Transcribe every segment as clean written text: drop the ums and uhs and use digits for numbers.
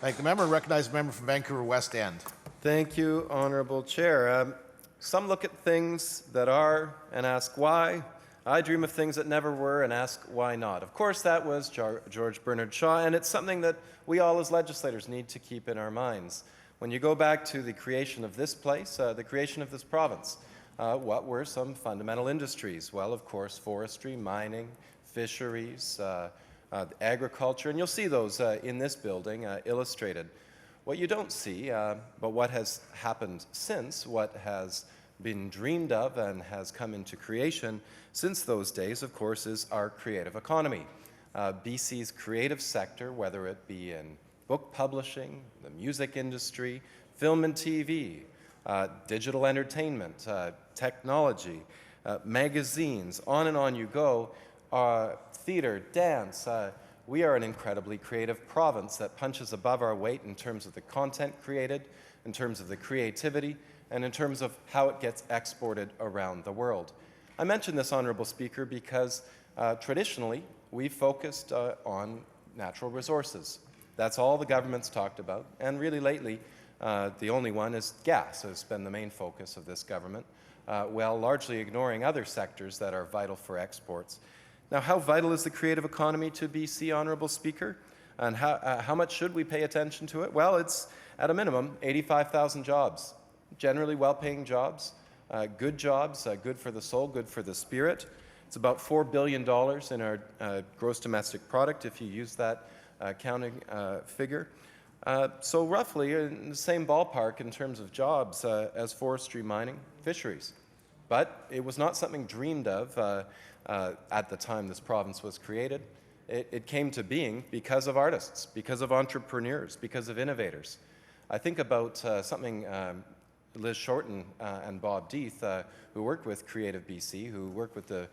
Thank the member. Recognize the member from Vancouver West End. Thank you, Honourable Chair. Some look at things that are and ask why. I dream of things that never were and ask why not. Of course, that was George Bernard Shaw, and it's something that we all as legislators need to keep in our minds. When you go back to the creation of this place, the creation of this province, what were some fundamental industries? Well, of course, forestry, mining, fisheries, agriculture, and you'll see those in this building illustrated. What you don't see, but what has happened since, what has been dreamed of and has come into creation since those days, of course, is our creative economy. BC's creative sector, whether it be in book publishing, the music industry, film and TV, digital entertainment, technology, magazines, on and on you go, theater, dance. We are an incredibly creative province that punches above our weight in terms of the content created, in terms of the creativity, and in terms of how it gets exported around the world. I mention this, Honourable Speaker, because traditionally we've focused on natural resources. That's all the government's talked about, and really lately the only one is gas has been the main focus of this government, while largely ignoring other sectors that are vital for exports. Now, how vital is the creative economy to BC, Honourable Speaker? And how much should we pay attention to it? Well, it's at a minimum 85,000 jobs, generally well-paying jobs, good for the soul, good for the spirit. It's about $4 billion in our gross domestic product if you use that accounting figure. So roughly in the same ballpark in terms of jobs as forestry, mining, fisheries. But it was not something dreamed of at the time this province was created. It came to being because of artists, because of entrepreneurs, because of innovators. I think about something Liz Shorten and Bob Deeth, who worked with Creative BC, who worked with the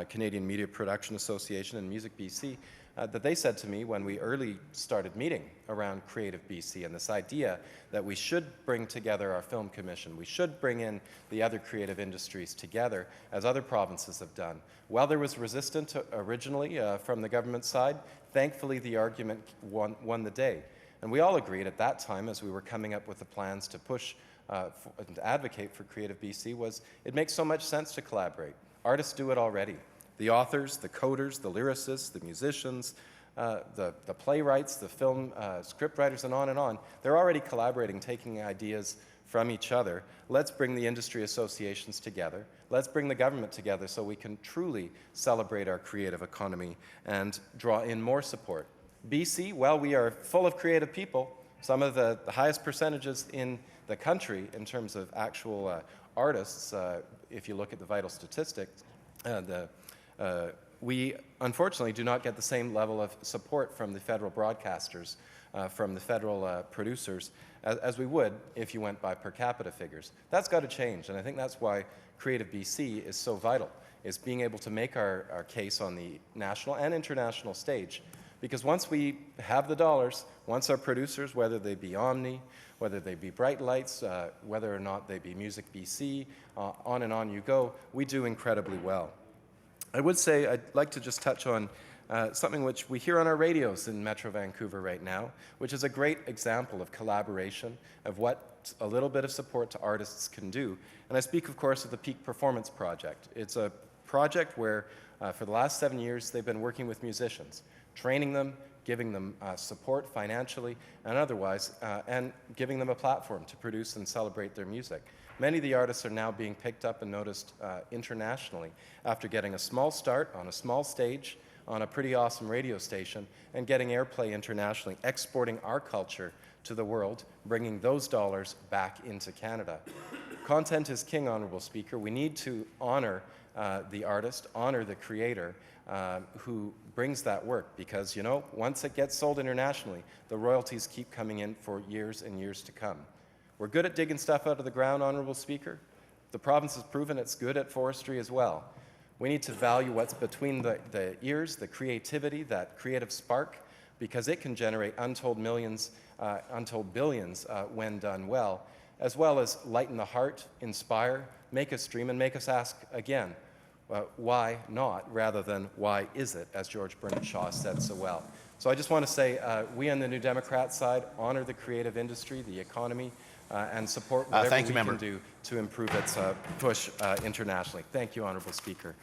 Canadian Media Production Association and Music BC, that they said to me when we early started meeting around Creative BC and this idea that we should bring together our film commission, we should bring in the other creative industries together as other provinces have done. While there was resistance originally from the government side, thankfully the argument won the day. And we all agreed at that time as we were coming up with the plans to push and to advocate for Creative BC was it makes so much sense to collaborate. Artists do it already. The authors, the coders, the lyricists, the musicians, the playwrights, the film scriptwriters, and on, they're already collaborating, taking ideas from each other. Let's bring the industry associations together. Let's bring the government together so we can truly celebrate our creative economy and draw in more support. BC, well, we are full of creative people, some of the highest percentages in the country in terms of actual artists, if you look at the vital statistics. We unfortunately do not get the same level of support from the federal broadcasters, from the federal producers, as we would if you went by per capita figures. That's got to change, and I think that's why Creative BC is so vital, is being able to make our case on the national and international stage. Because once we have the dollars, once our producers, whether they be Omni, whether they be Bright Lights, whether or not they be Music BC, on and on you go, we do incredibly well. I would say I'd like to just touch on something which we hear on our radios in Metro Vancouver right now, which is a great example of collaboration, of what a little bit of support to artists can do. And I speak, of course, of the Peak Performance Project. It's a project where, for the last 7 years, they've been working with musicians, training them, giving them support financially and otherwise, and giving them a platform to produce and celebrate their music. Many of the artists are now being picked up and noticed internationally after getting a small start on a small stage on a pretty awesome radio station and getting airplay internationally, exporting our culture to the world, bringing those dollars back into Canada. Content is king, Honourable Speaker. We need to honor the artist, honor the creator who brings that work because, you know, once it gets sold internationally, the royalties keep coming in for years and years to come. We're good at digging stuff out of the ground, Honourable Speaker. The province has proven it's good at forestry as well. We need to value what's between the ears, the creativity, that creative spark, because it can generate untold millions, untold billions when done well as lighten the heart, inspire, make us dream, and make us ask again, why not, rather than why is it, as George Bernard Shaw said so well. So I just want to say we on the New Democrat side honor the creative industry, the economy, and support whatever thank you, we member. can do to improve its push internationally. Thank you, Honourable Speaker.